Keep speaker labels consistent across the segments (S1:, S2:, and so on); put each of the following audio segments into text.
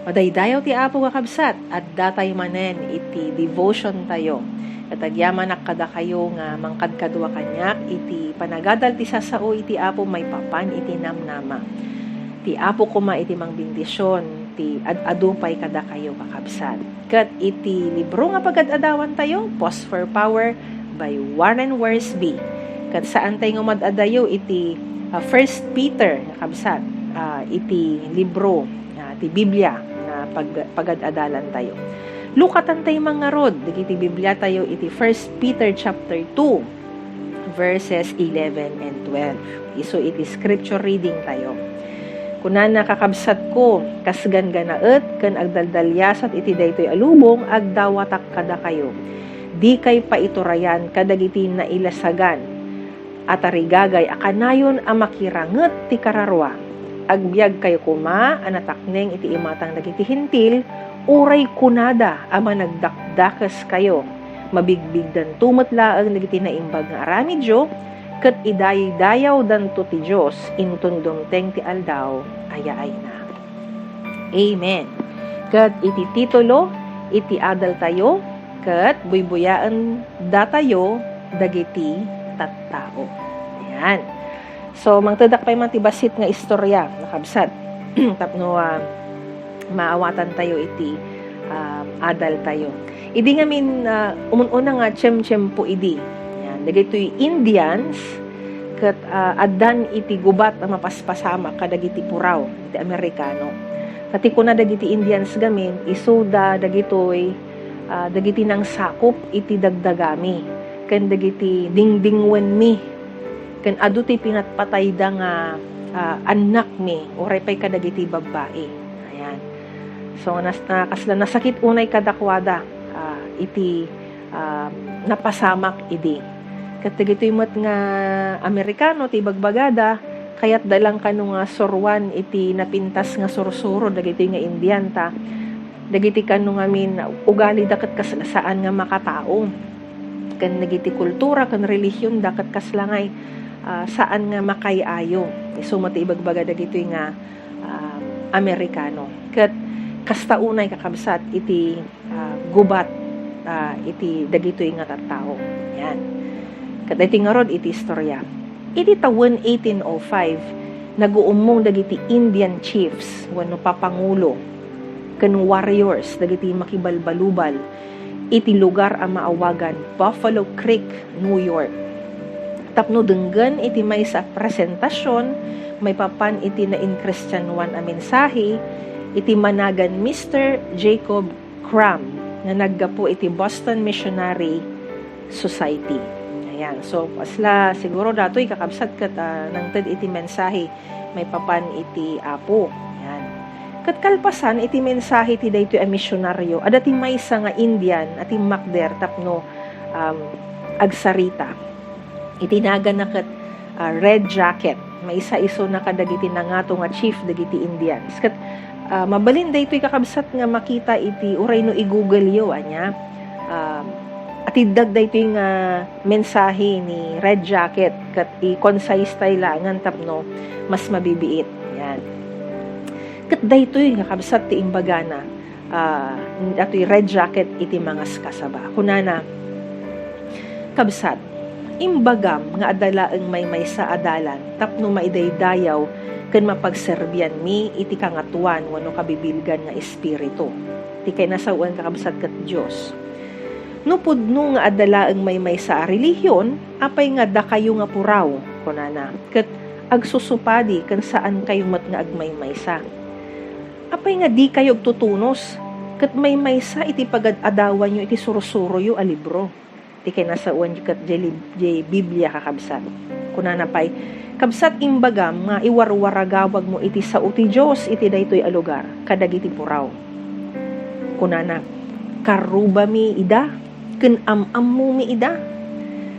S1: Madaydayaw ti Apo kakabsat, at datay manen iti devotion tayo. Katagyaman kada kayo nga mangkadkadwa kanyak, iti panagadal ti sasao iti Apo may papan iti namnama. Ti Apo kuma iti mang bendisyon, ti adupay kada kayo kakabsat. Kat iti libro nga pagad-adawan tayo, Pause for Power by Warren Wiersbe. Kat saan tayo nga madadayo iti 1 Peter kakabsat, iti libro, iti Biblia, pagad-adalan tayo. Lukatan tayo mga rod, iti Biblia tayo, iti 1 Peter chapter 2, verses 11 and 12. So, iti scripture reading tayo. Kunan nakakabsat ko, kasgan ganaet, kan agdaldalyasat iti daytoy alubong, agdawatak kada kayo. Di kay paiturayan, kadagiti na ilasagan, at arigagay, akanayon amakiranget ti kararwa. Agbyag kayo kuma, anatakneng iti imatang dagiti hintil, uray kunada, ama nagdakdakas kayo. Mabigbigdan tumutlaang dagiti naimbag nga aramidyo, ket idayaw danto ti Dios, intundumteng ti aldaw, ayaay na. Amen. Ket iti titulo, iti adal tayo, ket buybuyaan datayo, dagiti tattao. Ayan. So, mangtadak pa'y mantibasit nga istorya, nakabsat. Tapno, maawatan tayo iti adal tayo. Idi nga min, umununa nga tiyem-tiyem po idi. Yan. Dagito'y Indians, kat adan iti gubat na mapaspasama kadagiti puraw, iti Amerikano. Kati ko na dagiti Indians gamin, isuda dagito'y dagiti nang sakop iti dagdagami. Kan dagiti dingdingwen mi. Kan adu ti pinatpatay da nga anak mi, oray pa'y kadagiti babae. Ayan. So, kasla nasakit unay kadakwada, iti napasamak idi. Katagito yung nga Amerikano, ti bagbagada, kaya't dalang kanu nga sorwan, iti napintas nga sursuro, dagito nga Indian ta, dagiti kanu nga min, ugali dakat kaslasaan nga makatao. Kan nagiti kultura, kan relihiyon, dakat kaslangay, saan nga makayayo. So, matibagbaga dagito nga Amerikano. Kat kastaunay kakabsat iti gubat iti dagito nga tattao. Yan. Kat iti nga rod iti istorya. Iti tawen 1805 naguumong dagiti Indian chiefs wenno papangulo ken warriors dagiti makibalbalubal iti lugar a maawagan Buffalo Creek, New York. Tapno denggan iti may sa presentasyon, may papan iti na in Christian one a mensahe, iti managan Mr. Jacob Cram, na naggapo iti Boston Missionary Society. Ayan, so asla siguro dato'y kakabsat kat nangted iti mensahe, may papan iti Apo. Ayan. Kat kalpasan iti mensahe iti daytoy a misyonaryo, adati maysa nga Indian, ati makder tapno agsarita. Itinaga na kat red jacket, may isa-iso na kadagiti na nga to nga chief dagiti Indians. Kat mabalin daytoy kakabsat nga makita iti uray no i-google yo anya. At iddag daytoy nga mensahe ni red jacket kat i-concise tayo langan tapno mas mabibiit. Yan. Kat daytoy kakabsat ti imbagana ato'y red jacket iti mga kasaba. Kunana kabsat imbagam nga adalaeng may sa adalan tapno maidaydayaw ken mapagserbian mi iti kangatuan wenno kabibilgan nga espiritu ti kay nasawan kakabsat ket Dios. No pudno nga adalaeng may sa relihiyon apay nga da kayo nga puraw kunana ket agsusupadi ken saan kayo met nga agmaymaysa. Apay nga di kayo tutunos ket maymaysa iti pagad-adawan nyo iti sursuro yo a libro. Ti kay nasawan kat jay Biblia kakabsat. Kunana pay kabsat imbagam nga iwarwaragawag mo iti sao ti Dios iti daytoy a lugar kadagiti puraw. Kunana karuba mi ida ken am mo mi ida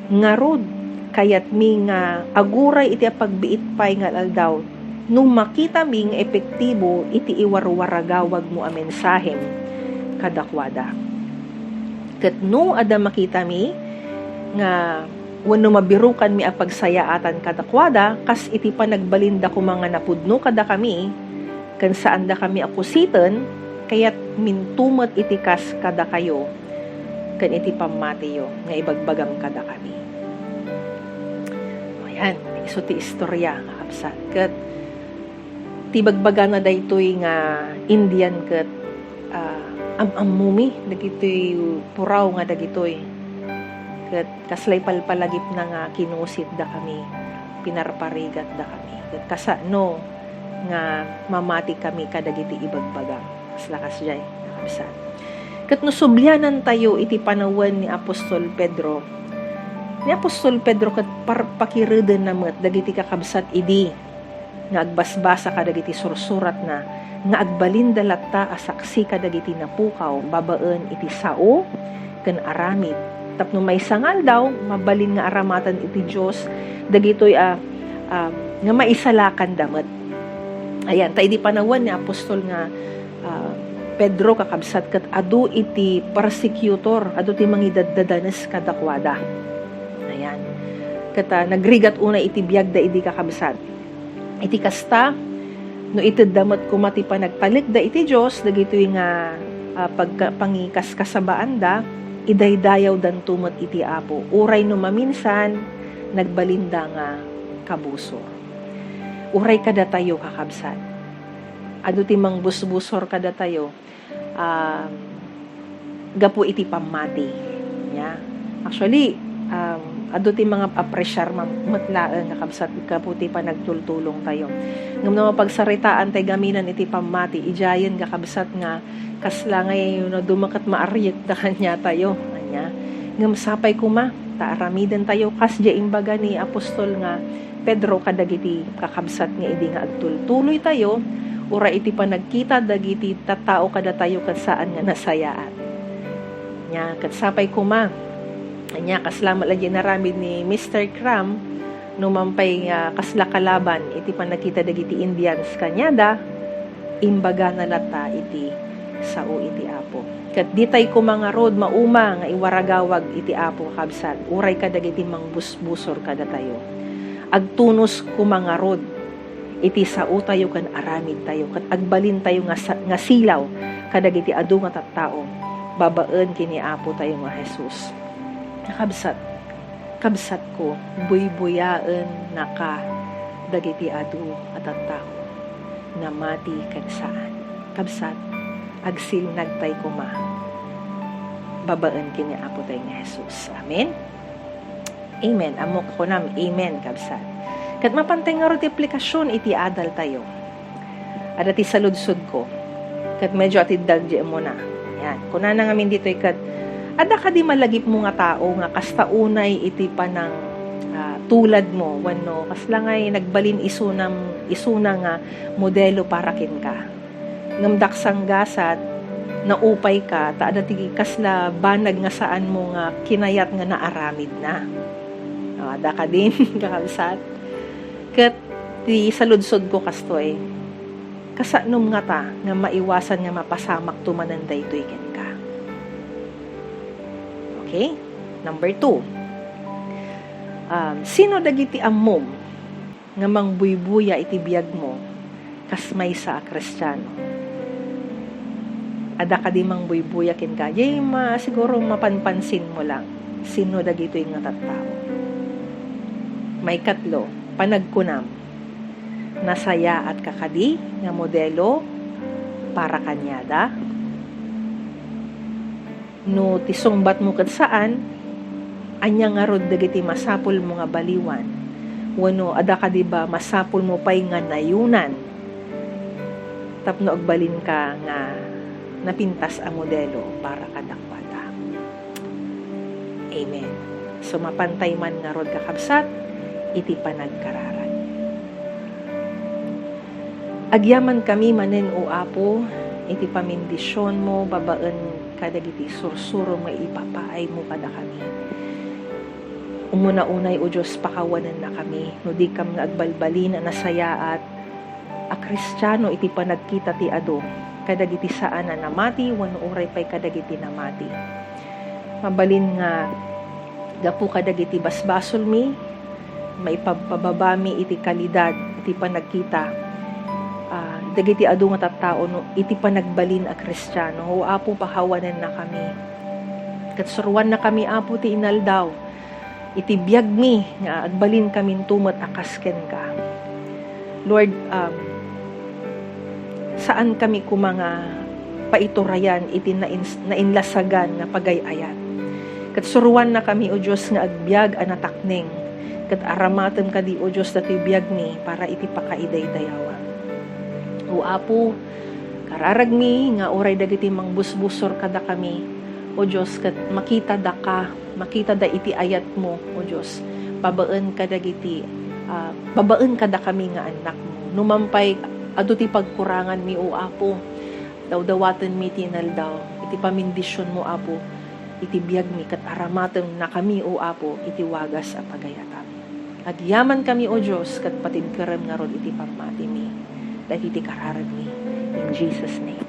S1: ngarod kayat mi nga aguray iti pagbiit pay nga aldaw nung makita mi nga epektibo iti iwarwaragawag mo a mensahem kadakwada. Ket no ada makita mi nga wenno mabirukan mi a pagsayaatan kadakwada kas iti panagbalinda ko mga napudno kada kami kan saan da kami akusitan, kaya't mintumot iti kas kada kayo, kan iti pamatiyo, nga ibagbagam kada kami. Ayan, iso ti istorya, nga kabsat. Kat, ti bagbaga na daytoy nga Indian kat amumi, dagitoy puraw nga dagitoy. Kat kaslay palpalagip na nga kinusit da kami, pinarparigat da kami. Kat kasano nga mamati kami kadagiti ibagbaga. Kaslakas jay, kabsat. Kat nusubyanan tayo iti panawan ni Apostol Pedro. Ni Apostol Pedro kat parpakiriden namet dagiti kakabsat idi nga agbasbasa kadagiti sursurat na nga agbalin dalatta asaksi kadagiti napukaw babaen iti sao ken aramid tapno may sangal daw mabalin nga aramatan iti Dios dagitoy nga maisalakan damet. Ayan, ta idi panawan ni Apostol nga Pedro kakabsat kat adu iti persecutor, adu ti mangidaddadanes kadakwada. Ayan. Kat nagrigat una iti biag da idi kakabsat. Iti kasta no ited damat kumati pa nagpalit da iti Dios dagitoy nga pagpangikas kasabaan da idaydayaw dan tumot iti Apo. Uray no maminsan nagbalinda nga kabuso. Uray kada tayo kakabsat. Adu ti mangbusbusor kada tayo gapu iti pamati. Yeah. Actually, adu ti mga apresyar matlaan nga kabsat kaputi pa nagtultulong tayo. Ngam na pagsaritaan tay gaminan iti pamati, ijayen nga kabsat nga kasla ngay no dumakat maaryek da kanya tayo. Anya. Ngam sapay kuma, taaramidan tayo kasya imbaga ni Apostol nga Pedro kadagiti kakabsat nga idi nga agtultuloy tayo. Ura iti pa nagkita dagiti tattao kada tayo kat saan nga nasayaan. Nya kat sapay kuma. Nya kaslamat lagi naramid ni Mr. Cram numampay kasla kalaban iti pa nagkita dagiti Indians kanyada imbaga na lata iti sao iti Apo. Kat ditay ko mga road mauma nga iwaragawag iti Apo kabsat. Uray kadagiti mangbusbusor kada tayo. Agtunos ko mga road iti sao tayo kan aramid tayo kat agbalin tayo nga silaw kadagiti adu nga tattao babaen kini Apo tayo nga Jesus. Kabsat ko buy-buyaen naka dagiti adu at tattao na mati kan saan. Kabsat agsilnag tay kuma babaen kini Apo tayo nga Jesus. Amen. Amen. Amok ko nam amen kabsat. Kat mapantay nga ro ti aplikasyon iti adal tayo. Ada ti saludsod ko. Kat medyo ati dagje mo na. Yan. Kuna na ngamin dito kat ada ka di malagip mo nga tao nga kasta unay iti panang tulad mo wano kasla ngay nagbalin isuna nga modelo para kin ka. Ngamdak sanggasat naupay ka ta ada ti kasla banag nga saan mo nga kinayat nga naaramid na. Ada ka din kakabsat. Kat di saludsod ko kastoy kasanom nga ta nga maiwasan nga mapasamak tumanan daytoy ken ka. Okay? Number 2. Sino dagiti ammom nga mangbuybuya iti biag mo kasmay sa Kristiyano? Ada ka di mangbuybuya ken ka. Yay, siguro mapanpansin mo lang sino dagitoy nga tattao. May katlo, panagkunam, nasaya at kakadi nga modelo para kanyada. No tisongbat mo kat saan, anya nga rod dagiti masapul mo nga baliwan. Wano ada ka diba masapul mo pay nga nayunan. Tapno agbalin ka nga napintas ang modelo para kadakwada. Amen. So mapantay man nga rod kakabsat, iti panagkararan. Agyaman kami manen o Apo, iti pamindisyon mo, babaen kadagiti sursuro nga ipapaay mo kada kami. Umuna-unay o Diyos pakawanan na kami, no di kam nga agbalbalin na nasaya at a Kristiyano iti panagkita ti ado, kadagiti saan na namati, wano uray pa'y kadagiti namati. Mabalin nga gapu kadagiti basbasol mi, maipababami iti kalidad iti panagkita dagiti adu nga tattao no iti panagbalin a Kristiyano. O Apo, pahawanan na kami. Kat suruan na kami, Apo, ti inaldaw. Iti biyag mi nga agbalin kami tumat akasken ka. Lord, saan kami kumanga paiturayan iti nainlasagan nga pagayayat. Kat suruan na kami, O Diyos, nga agbyag anatakning. Kat aramatem kadi, O Diyos, dati biyag mi para iti pakaiday dayawa. O Apo, kararag mi nga oray dagiti mangbusbusor kada kami. O Diyos, kat makita da ka, makita da iti ayat mo, O Diyos. Babaan ka dagiti, babaan ka da kami nga anak mo. Numampay, adu ti pagkurangan mi, O Apo. Dawdawatan mi tinaldaw, iti pamindisyon mo, Apo. Iti biyag mi kat aramatem na kami, O Apo, iti wagas a pagayatam. Agyaman kami, O Diyos, kat patid kerem nga rod iti pamati mi. Dahil iti kararag mi. In Jesus' name.